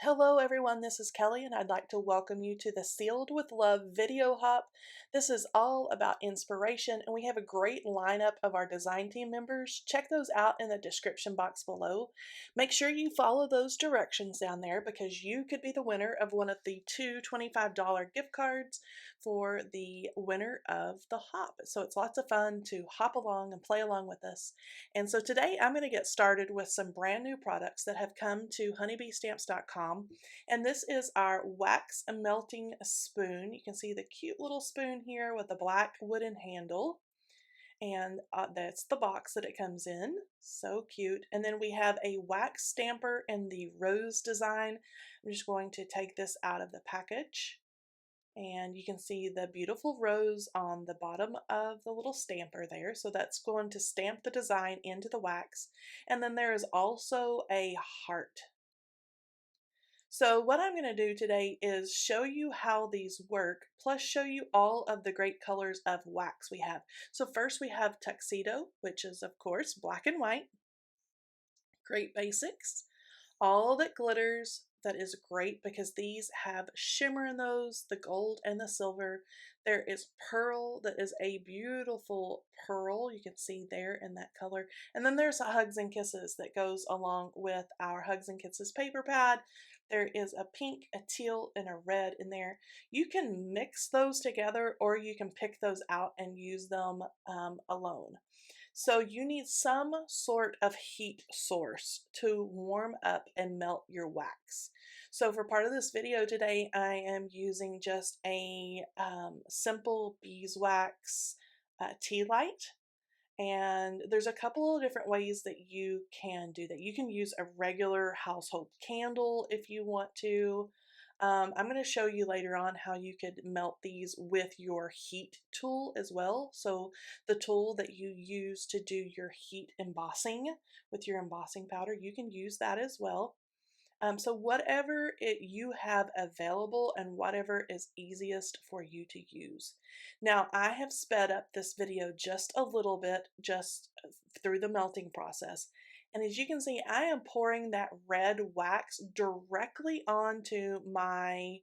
Hello everyone, this is Kelly and I'd like to welcome you to the Sealed with Love video hop. This is all about inspiration and we have a great lineup of our design team members. Check those out in the description box below. Make sure you follow those directions down there because you could be the winner of one of the two $25 gift cards for the winner of the hop. So it's lots of fun to hop along and play along with us. And so today I'm going to get started with some brand new products that have come to honeybeestamps.com. And this is our wax melting spoon. You can see the cute little spoon here with the black wooden handle. And that's the box that it comes in. So cute. And then we have a wax stamper in the rose design. I'm just going to take this out of the package. And you can see the beautiful rose on the bottom of the little stamper there. So that's going to stamp the design into the wax. And then there is also a heart. So what I'm going to do today is show you how these work, plus show you all of the great colors of wax we have. So first we have tuxedo, which is of course black and white. Great basics. All that glitters, that is great because these have shimmer in those, the gold and the silver. There is pearl, that is a beautiful pearl. You can see there in that color. And then there's Hugs and Kisses that goes along with our Hugs and Kisses paper pad. There is a pink, a teal, and a red in there. You can mix those together or you can pick those out and use them alone. So you need some sort of heat source to warm up and melt your wax. So for part of this video today, I am using just a simple beeswax tea light. And there's a couple of different ways that you can do that. You can use a regular household candle if you want to. I'm going to show you later on how you could melt these with your heat tool as well. So the tool that you use to do your heat embossing with your embossing powder, you can use that as well. So whatever you have available and whatever is easiest for you to use. Now I have sped up this video just a little bit just through the melting process. And as you can see, I am pouring that red wax directly onto my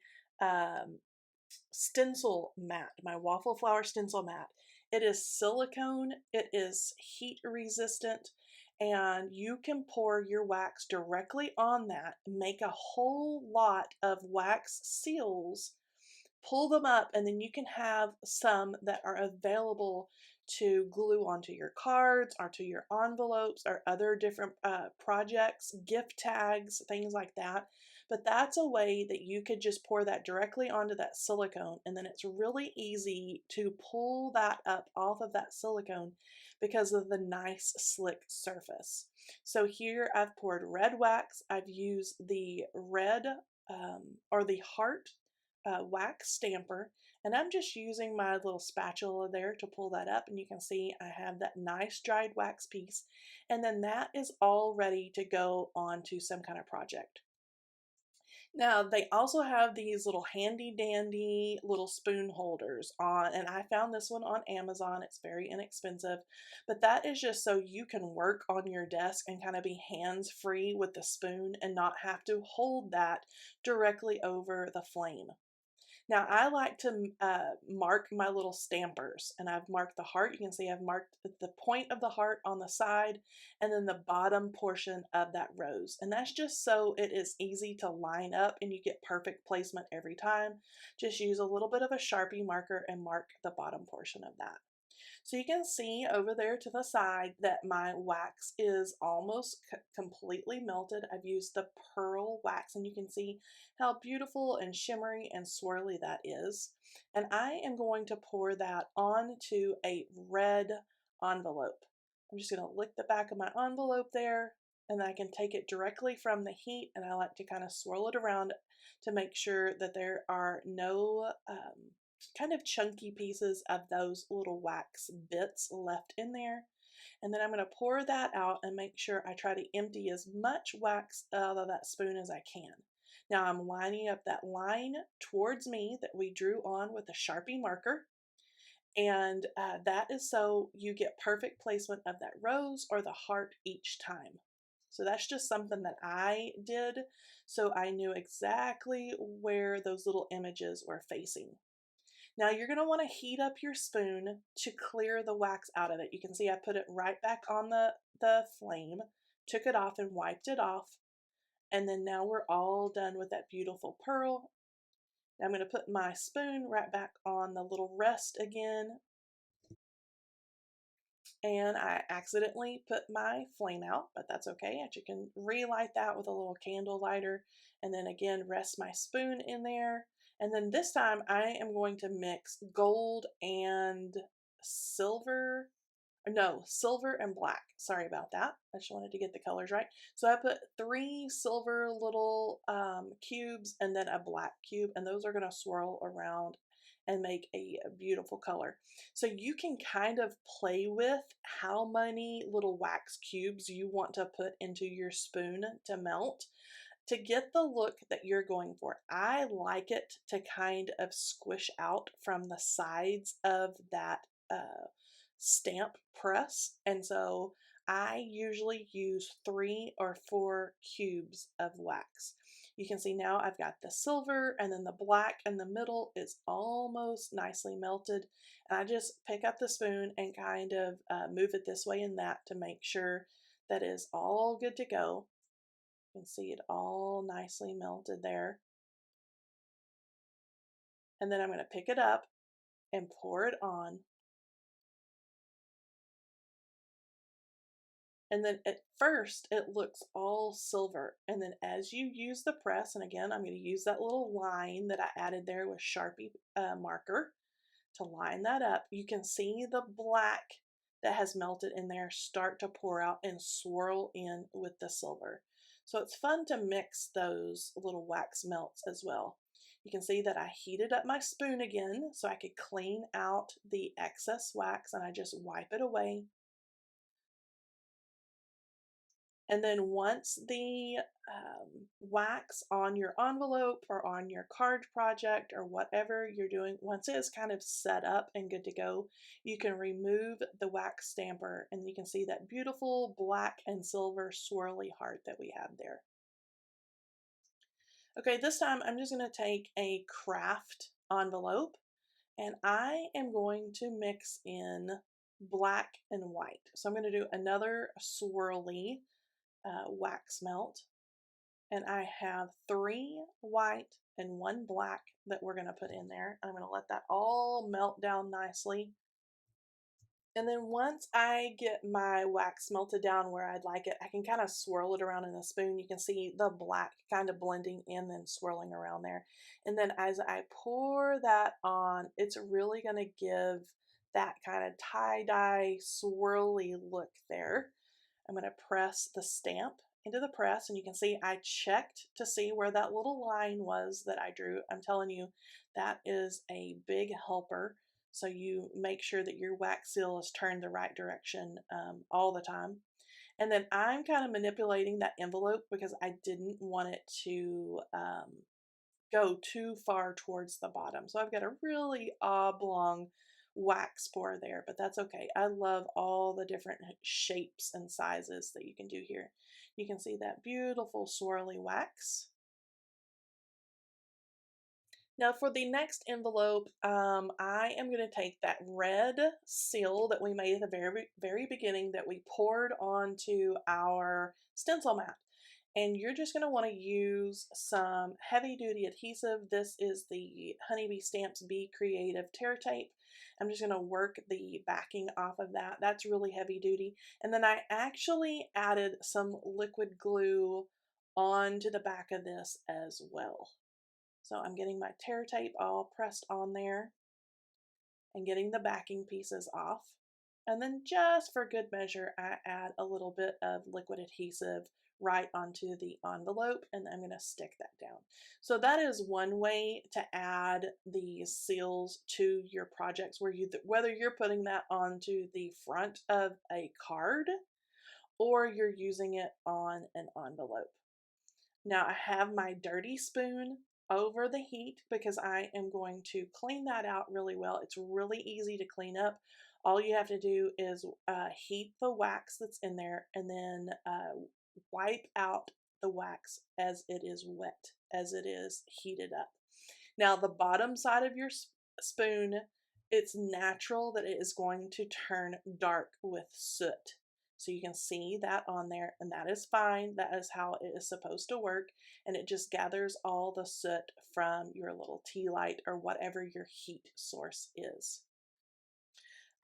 stencil mat, my waffle flower stencil mat. It is silicone, it is heat resistant, and you can pour your wax directly on that, make a whole lot of wax seals, pull them up, and then you can have some that are available to glue onto your cards or to your envelopes or other different projects, gift tags, things like that. But that's a way that you could just pour that directly onto that silicone, and then it's really easy to pull that up off of that silicone because of the nice slick surface. So here I've poured red wax. I've used the red or the heart wax stamper, and I'm just using my little spatula there to pull that up, and you can see I have that nice dried wax piece, and then that is all ready to go on to some kind of project. Now they also have these little handy dandy little spoon holders on, and I found this one on Amazon. It's very inexpensive, but that is just so you can work on your desk and kind of be hands free with the spoon and not have to hold that directly over the flame. Now I like to mark my little stampers, and I've marked the heart. You can see I've marked the point of the heart on the side and then the bottom portion of that rose. And that's just so it is easy to line up and you get perfect placement every time. Just use a little bit of a Sharpie marker and mark the bottom portion of that. So you can see over there to the side that my wax is almost completely melted. I've used the pearl wax, and you can see how beautiful and shimmery and swirly that is. And I am going to pour that onto a red envelope. I'm just going to lick the back of my envelope there, and I can take it directly from the heat, and I like to kind of swirl it around to make sure that there are no kind of chunky pieces of those little wax bits left in there. And then I'm going to pour that out and make sure I try to empty as much wax out of that spoon as I can. Now I'm lining up that line towards me that we drew on with a Sharpie marker. And that is so you get perfect placement of that rose or the heart each time. So that's just something that I did, so I knew exactly where those little images were facing. Now you're going to want to heat up your spoon to clear the wax out of it. You can see I put it right back on the flame, took it off and wiped it off. And then now we're all done with that beautiful pearl. Now I'm going to put my spoon right back on the little rest again. And I accidentally put my flame out, but that's okay. You can relight that with a little candle lighter, and then again rest my spoon in there. And then this time I am going to mix gold and silver. No, silver and black. Sorry about that. I just wanted to get the colors right. So I put 3 silver little cubes and then a black cube, and those are going to swirl around and make a beautiful color. So you can kind of play with how many little wax cubes you want to put into your spoon to melt to get the look that you're going for. I like it to kind of squish out from the sides of that stamp press, and so I usually use 3 or 4 cubes of wax. You can see now I've got the silver, and then the black in the middle is almost nicely melted, and I just pick up the spoon and kind of move it this way and that to make sure that is all good to go. You can see it all nicely melted there. And then I'm going to pick it up and pour it on. And then at first it looks all silver. And then as you use the press, and again, I'm going to use that little line that I added there with Sharpie marker to line that up, you can see the black that has melted in there start to pour out and swirl in with the silver. So it's fun to mix those little wax melts as well. You can see that I heated up my spoon again so I could clean out the excess wax, and I just wipe it away. And then once the wax on your envelope or on your card project or whatever you're doing, once it is kind of set up and good to go, you can remove the wax stamper and you can see that beautiful black and silver swirly heart that we have there. Okay, this time I'm just going to take a craft envelope and I am going to mix in black and white. So I'm going to do another swirly wax melt, and I have 3 white and 1 black that we're going to put in there. I'm going to let that all melt down nicely. And then once I get my wax melted down where I'd like it, I can kind of swirl it around in a spoon. You can see the black kind of blending in and swirling around there. And then as I pour that on, it's really going to give that kind of tie-dye swirly look there. I'm going to press the stamp into the press, and you can see I checked to see where that little line was that I drew. I'm telling you, that is a big helper. So you make sure that your wax seal is turned the right direction all the time. And then I'm kind of manipulating that envelope because I didn't want it to go too far towards the bottom. So I've got a really oblong wax pour there, but that's okay. I love all the different shapes and sizes that you can do here. You can see that beautiful swirly wax. Now for the next envelope, I am going to take that red seal that we made at the very beginning that we poured onto our stencil mat. And you're just going to want to use some heavy duty adhesive. This is the Honeybee Stamps Be Creative Tear Tape. I'm just going to work the backing off of that. That's really heavy duty. And then I actually added some liquid glue onto the back of this as well. So I'm getting my tear tape all pressed on there and getting the backing pieces off. And then just for good measure, I add a little bit of liquid adhesive right onto the envelope, and I'm going to stick that down. So that is one way to add these seals to your projects, whether you're putting that onto the front of a card or you're using it on an envelope. Now I have my dirty spoon over the heat because I am going to clean that out really well. It's really easy to clean up. All you have to do is heat the wax that's in there and then wipe out the wax as it is wet, as it is heated up. Now, the bottom side of your spoon, it's natural that it is going to turn dark with soot. So you can see that on there, and that is fine. That is how it is supposed to work, and it just gathers all the soot from your little tea light or whatever your heat source is.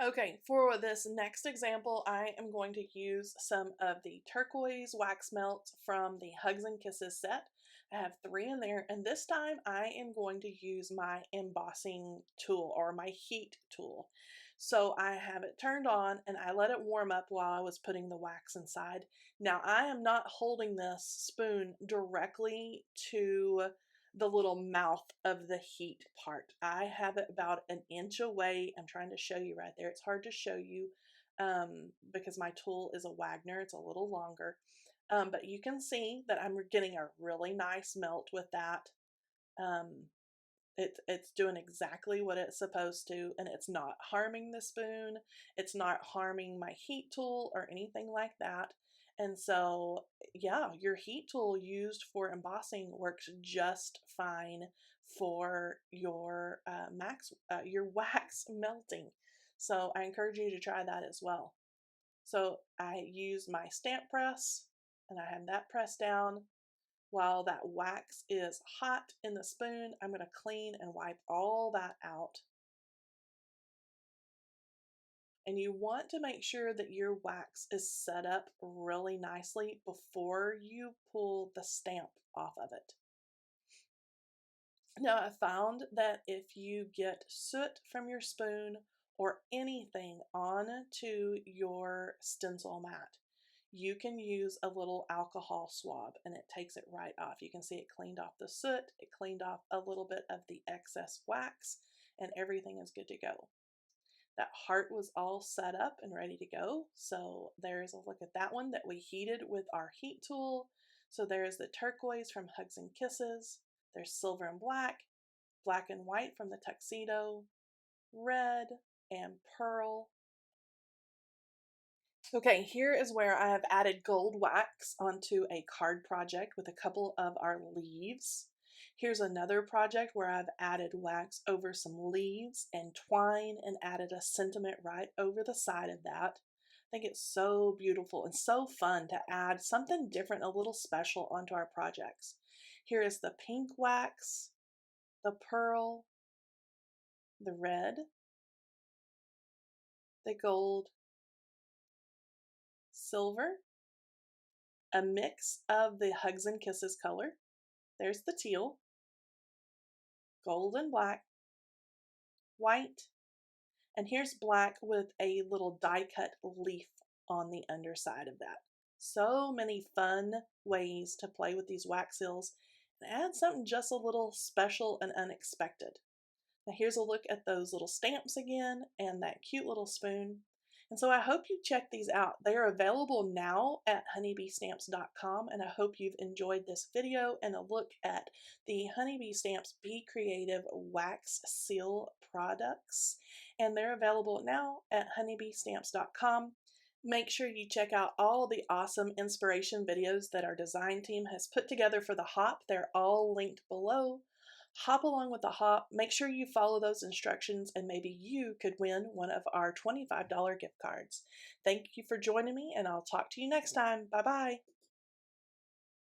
Okay, for this next example, I am going to use some of the turquoise wax melt from the Hugs and Kisses set. I have 3 in there, and this time I am going to use my embossing tool or my heat tool. So I have it turned on and I let it warm up while I was putting the wax inside. Now I am not holding this spoon directly to the little mouth of the heat part. I have it about an inch away. I'm trying to show you right there. It's hard to show you because my tool is a Wagner. It's a little longer. But you can see that I'm getting a really nice melt with that. It's doing exactly what it's supposed to, and it's not harming the spoon. It's not harming my heat tool or anything like that. And so, yeah, your heat tool used for embossing works just fine for your your wax melting. So I encourage you to try that as well. So I use my stamp press, and I have that pressed down. While that wax is hot in the spoon, I'm going to clean and wipe all that out. And you want to make sure that your wax is set up really nicely before you pull the stamp off of it. Now, I found that if you get soot from your spoon or anything onto your stencil mat, you can use a little alcohol swab and it takes it right off. You can see it cleaned off the soot, it cleaned off a little bit of the excess wax, and everything is good to go. That heart was all set up and ready to go. So there's a look at that one that we heated with our heat tool. So there's the turquoise from Hugs and Kisses. There's silver and black, black and white from the tuxedo, red and pearl. Okay, here is where I have added gold wax onto a card project with a couple of our leaves. Here's another project where I've added wax over some leaves and twine and added a sentiment right over the side of that. I think it's so beautiful and so fun to add something different, a little special onto our projects. Here is the pink wax, the pearl, the red, the gold, silver, a mix of the Hugs and Kisses color. There's the teal, gold and black, white, and here's black with a little die cut leaf on the underside of that. So many fun ways to play with these wax seals and add something just a little special and unexpected. Now here's a look at those little stamps again and that cute little spoon. And so I hope you check these out. They are available now at honeybeestamps.com, and I hope you've enjoyed this video and a look at the Honeybee Stamps Be Creative wax seal products. And they're available now at honeybeestamps.com. Make sure you check out all the awesome inspiration videos that our design team has put together for the hop. They're all linked below. Hop along with the hop. Make sure you follow those instructions and maybe you could win one of our $25 gift cards. Thank you for joining me, and I'll talk to you next time. Bye-bye.